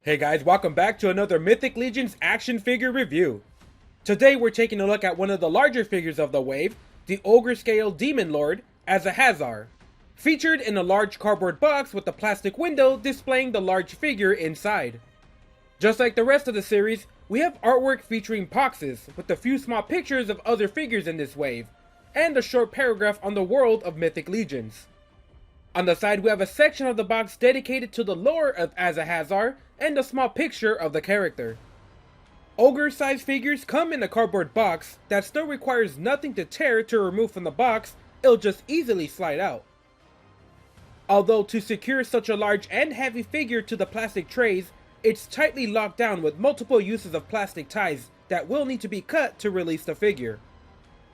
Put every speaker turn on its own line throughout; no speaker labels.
Hey guys, welcome back to another Mythic Legion's action figure review. Today we're taking a look at one of the larger figures of the wave, the Ogre scale Demon Lord, Azahazzar. Featured in a large cardboard box with a plastic window displaying the large figure inside. Just like the rest of the series, we have artwork featuring Poxxus with a few small pictures of other figures in this wave, and a short paragraph on the world of Mythic Legions. On the side we have a section of the box dedicated to the lore of Azahazzar and a small picture of the character. Ogre-sized figures come in a cardboard box that still requires nothing to tear to remove from the box, it'll just easily slide out. Although to secure such a large and heavy figure to the plastic trays, it's tightly locked down with multiple uses of plastic ties that will need to be cut to release the figure.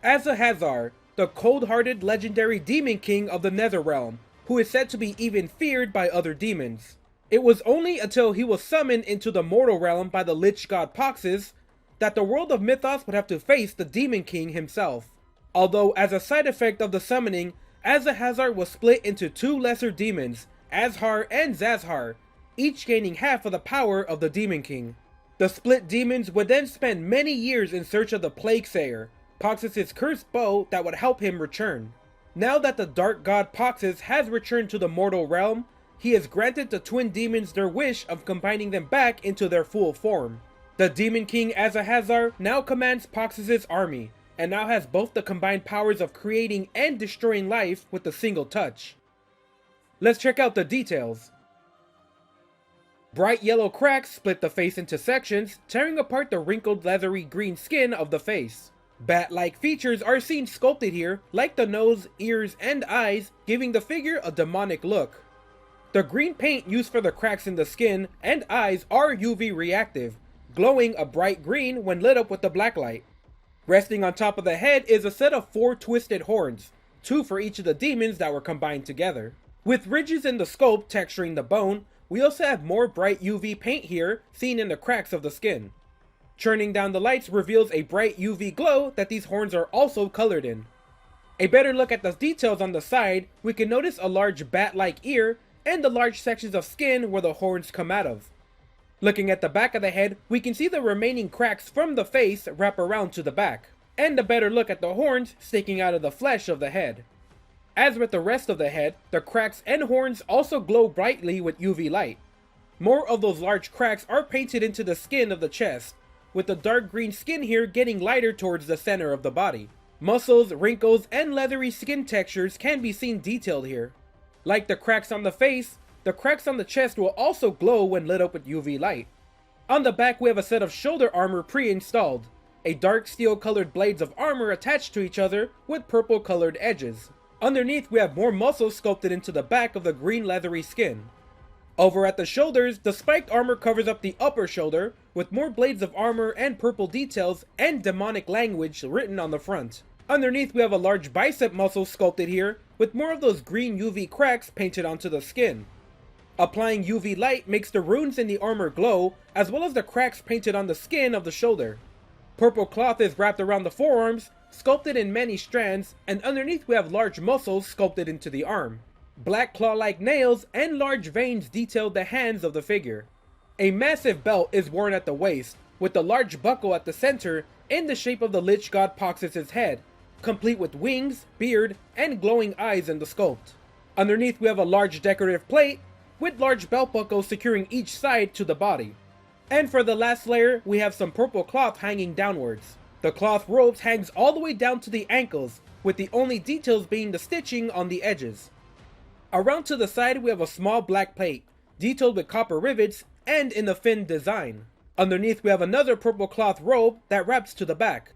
Azahazzar, the cold-hearted legendary Demon King of the Netherrealm, who is said to be even feared by other demons. It was only until he was summoned into the mortal realm by the lich god Poxxus that the world of Mythos would have to face the Demon King himself. Although as a side effect of the summoning, Azahazzar was split into two lesser demons, Azhar and Zazhar, each gaining half of the power of the Demon King. The split demons would then spend many years in search of the Plague Sayer, Poxxus' cursed bow that would help him return. Now that the dark god Poxxus has returned to the mortal realm, he has granted the twin demons their wish of combining them back into their full form. The Demon King Azahazzar now commands Poxxus' army, and now has both the combined powers of creating and destroying life with a single touch. Let's check out the details. Bright yellow cracks split the face into sections, tearing apart the wrinkled leathery green skin of the face. Bat-like features are seen sculpted here, like the nose, ears, and eyes, giving the figure a demonic look. The green paint used for the cracks in the skin and eyes are UV reactive, glowing a bright green when lit up with the black light. Resting on top of the head is a set of 4 twisted horns, 2 for each of the demons that were combined together. With ridges in the sculpt texturing the bone, we also have more bright UV paint here, seen in the cracks of the skin. Churning down the lights reveals a bright UV glow that these horns are also colored in. A better look at the details on the side, we can notice a large bat-like ear and the large sections of skin where the horns come out of. Looking at the back of the head, we can see the remaining cracks from the face wrap around to the back, and a better look at the horns sticking out of the flesh of the head. As with the rest of the head, the cracks and horns also glow brightly with UV light. More of those large cracks are painted into the skin of the chest, with the dark green skin here getting lighter towards the center of the body. Muscles, wrinkles, and leathery skin textures can be seen detailed here. Like the cracks on the face, the cracks on the chest will also glow when lit up with UV light. On the back we have a set of shoulder armor pre-installed, a dark steel colored blades of armor attached to each other with purple colored edges. Underneath we have more muscles sculpted into the back of the green leathery skin. Over at the shoulders, the spiked armor covers up the upper shoulder with more blades of armor and purple details and demonic language written on the front. Underneath we have a large bicep muscle sculpted here with more of those green UV cracks painted onto the skin. Applying UV light makes the runes in the armor glow, as well as the cracks painted on the skin of the shoulder. Purple cloth is wrapped around the forearms, sculpted in many strands, and underneath we have large muscles sculpted into the arm. Black claw-like nails and large veins detail the hands of the figure. A massive belt is worn at the waist, with a large buckle at the center in the shape of the lich god Poxxus' head, complete with wings, beard, and glowing eyes in the sculpt. Underneath we have a large decorative plate, with large belt buckles securing each side to the body. And for the last layer, we have some purple cloth hanging downwards. The cloth robes hangs all the way down to the ankles, with the only details being the stitching on the edges. Around to the side we have a small black plate, detailed with copper rivets and in the fin design. Underneath we have another purple cloth robe that wraps to the back.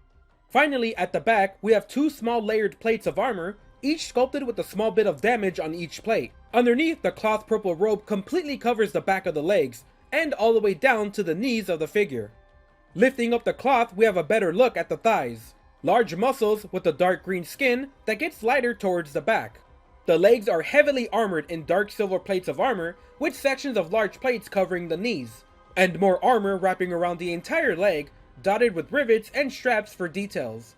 Finally, at the back, we have 2 small layered plates of armor, each sculpted with a small bit of damage on each plate. Underneath, the cloth purple robe completely covers the back of the legs, and all the way down to the knees of the figure. Lifting up the cloth, we have a better look at the thighs. Large muscles with a dark green skin that gets lighter towards the back. The legs are heavily armored in dark silver plates of armor, with sections of large plates covering the knees, and more armor wrapping around the entire leg, dotted with rivets and straps for details.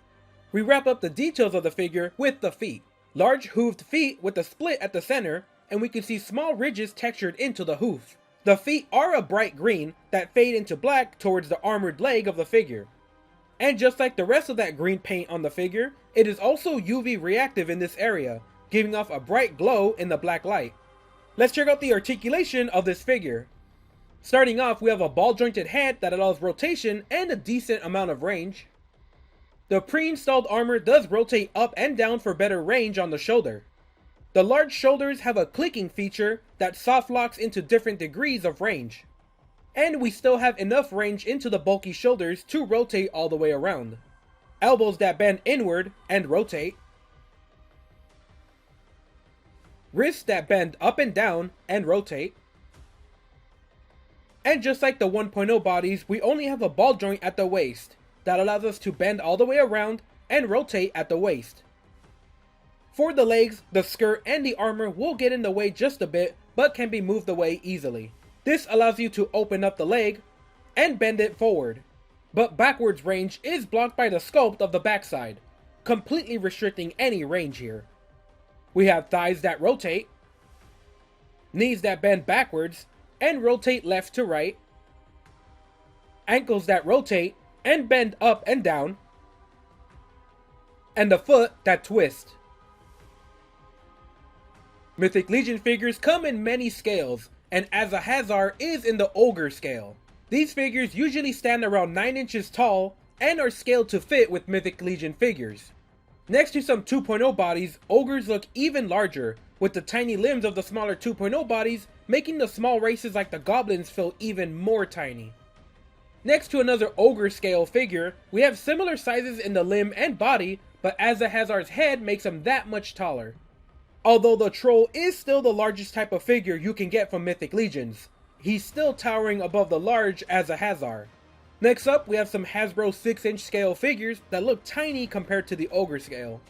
We wrap up the details of the figure with the feet. Large hoofed feet with a split at the center, and we can see small ridges textured into the hoof. The feet are a bright green that fade into black towards the armored leg of the figure. And just like the rest of that green paint on the figure, it is also UV reactive in this area, giving off a bright glow in the black light. Let's check out the articulation of this figure. Starting off, we have a ball jointed head that allows rotation and a decent amount of range. The pre-installed armor does rotate up and down for better range on the shoulder. The large shoulders have a clicking feature that soft locks into different degrees of range. And we still have enough range into the bulky shoulders to rotate all the way around. Elbows that bend inward and rotate. Wrists that bend up and down and rotate. And just like the 1.0 bodies, we only have a ball joint at the waist that allows us to bend all the way around and rotate at the waist. For the legs, the skirt and the armor will get in the way just a bit, but can be moved away easily. This allows you to open up the leg and bend it forward, but backwards range is blocked by the sculpt of the backside, completely restricting any range here. We have thighs that rotate, knees that bend backwards and rotate left to right, ankles that rotate and bend up and down, and a foot that twists. Mythic Legion figures come in many scales, and Azahazzar is in the Ogre scale. These figures usually stand around 9 inches tall and are scaled to fit with Mythic Legion figures. Next to some 2.0 bodies, Ogres look even larger, with the tiny limbs of the smaller 2.0 bodies making the small races like the goblins feel even more tiny. Next to another Ogre scale figure, we have similar sizes in the limb and body, but Azahazzar's head makes him that much taller. Although the troll is still the largest type of figure you can get from Mythic Legions, he's still towering above the large Azahazzar. Next up, we have some Hasbro 6-inch scale figures that look tiny compared to the Ogre scale.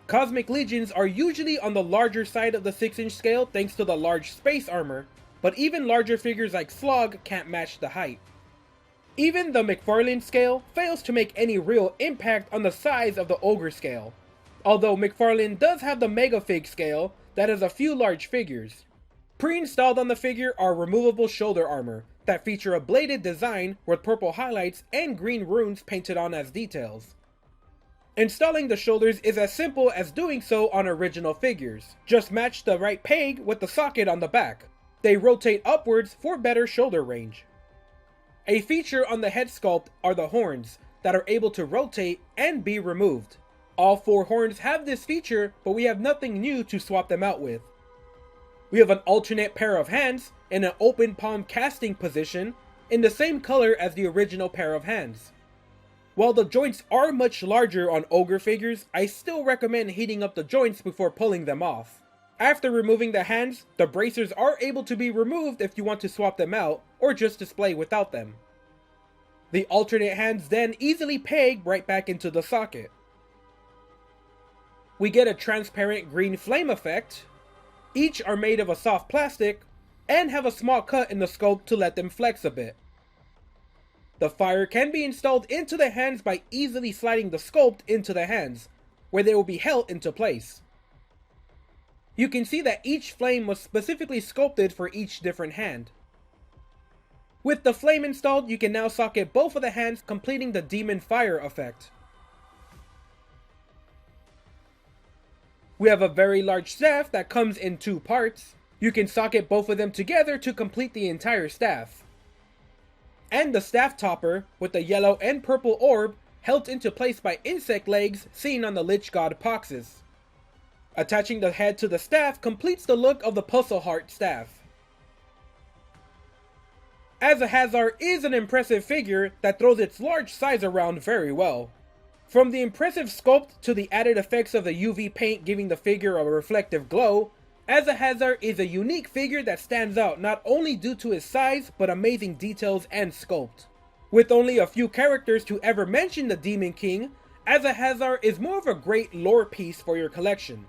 Cosmic Legions are usually on the larger side of the 6-inch scale thanks to the large space armor, but even larger figures like Slog can't match the height. Even the McFarlane scale fails to make any real impact on the size of the Ogre scale, although McFarlane does have the Megafig scale that has a few large figures. Pre-installed on the figure are removable shoulder armor that feature a bladed design with purple highlights and green runes painted on as details. Installing the shoulders is as simple as doing so on original figures. Just match the right peg with the socket on the back. They rotate upwards for better shoulder range. A feature on the head sculpt are the horns that are able to rotate and be removed. All 4 horns have this feature, but we have nothing new to swap them out with. We have an alternate pair of hands in an open palm casting position in the same color as the original pair of hands. While the joints are much larger on Ogre figures, I still recommend heating up the joints before pulling them off. After removing the hands, the bracers are able to be removed if you want to swap them out or just display without them. The alternate hands then easily peg right back into the socket. We get a transparent green flame effect. Each are made of a soft plastic and have a small cut in the sculpt to let them flex a bit. The fire can be installed into the hands by easily sliding the sculpt into the hands, where they will be held into place. You can see that each flame was specifically sculpted for each different hand. With the flame installed, you can now socket both of the hands, completing the demon fire effect. We have a very large staff that comes in 2 parts. You can socket both of them together to complete the entire staff. And the staff topper with the yellow and purple orb held into place by insect legs seen on the Lich God Poxxus. Attaching the head to the staff completes the look of the Puzzle Heart staff. Azahazzar is an impressive figure that throws its large size around very well. From the impressive sculpt to the added effects of the UV paint giving the figure a reflective glow, Azahazzar is a unique figure that stands out not only due to his size, but amazing details and sculpt. With only a few characters to ever mention the Demon King, Azahazzar is more of a great lore piece for your collection.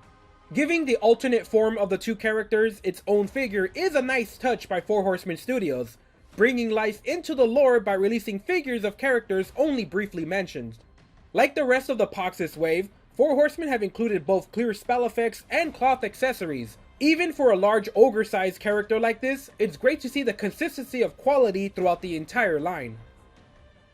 Giving the alternate form of the 2 characters its own figure is a nice touch by Four Horsemen Studios, bringing life into the lore by releasing figures of characters only briefly mentioned. Like the rest of the Poxxus wave, Four Horsemen have included both clear spell effects and cloth accessories, Even for a large ogre-sized character like this, it's great to see the consistency of quality throughout the entire line.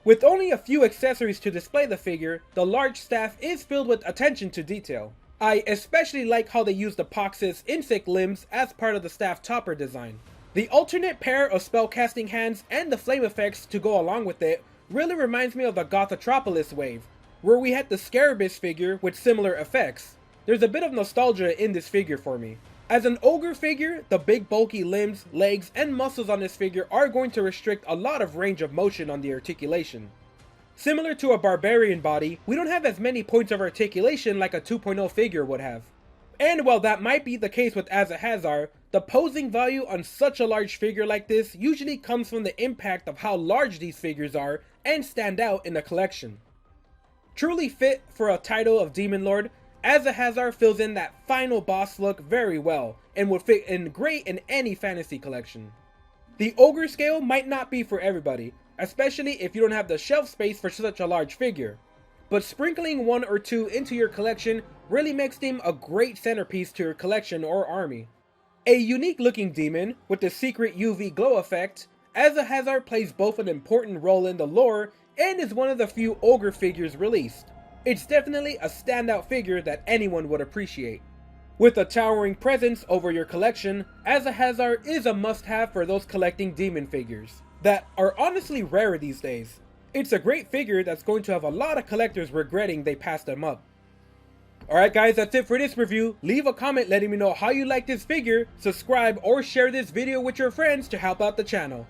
With only a few accessories to display the figure, the large staff is filled with attention to detail. I especially like how they use the Poxxus insect limbs as part of the staff topper design. The alternate pair of spellcasting hands and the flame effects to go along with it really reminds me of the Gothotropolis wave, where we had the Scarabus figure with similar effects. There's a bit of nostalgia in this figure for me. As an ogre figure, the big bulky limbs, legs, and muscles on this figure are going to restrict a lot of range of motion on the articulation. Similar to a barbarian body, we don't have as many points of articulation like a 2.0 figure would have. And while that might be the case with Azahazzar, the posing value on such a large figure like this usually comes from the impact of how large these figures are and stand out in the collection. Truly fit for a title of Demon Lord, Azahazzar fills in that final boss look very well, and would fit in great in any fantasy collection. The ogre scale might not be for everybody, especially if you don't have the shelf space for such a large figure, but sprinkling one or two into your collection really makes them a great centerpiece to your collection or army. A unique looking demon with the secret UV glow effect, Azahazzar plays both an important role in the lore and is one of the few ogre figures released. It's definitely a standout figure that anyone would appreciate. With a towering presence over your collection, Azahazzar is a must-have for those collecting demon figures that are honestly rare these days. It's a great figure that's going to have a lot of collectors regretting they passed them up. Alright guys, that's it for this review. Leave a comment letting me know how you like this figure, subscribe or share this video with your friends to help out the channel.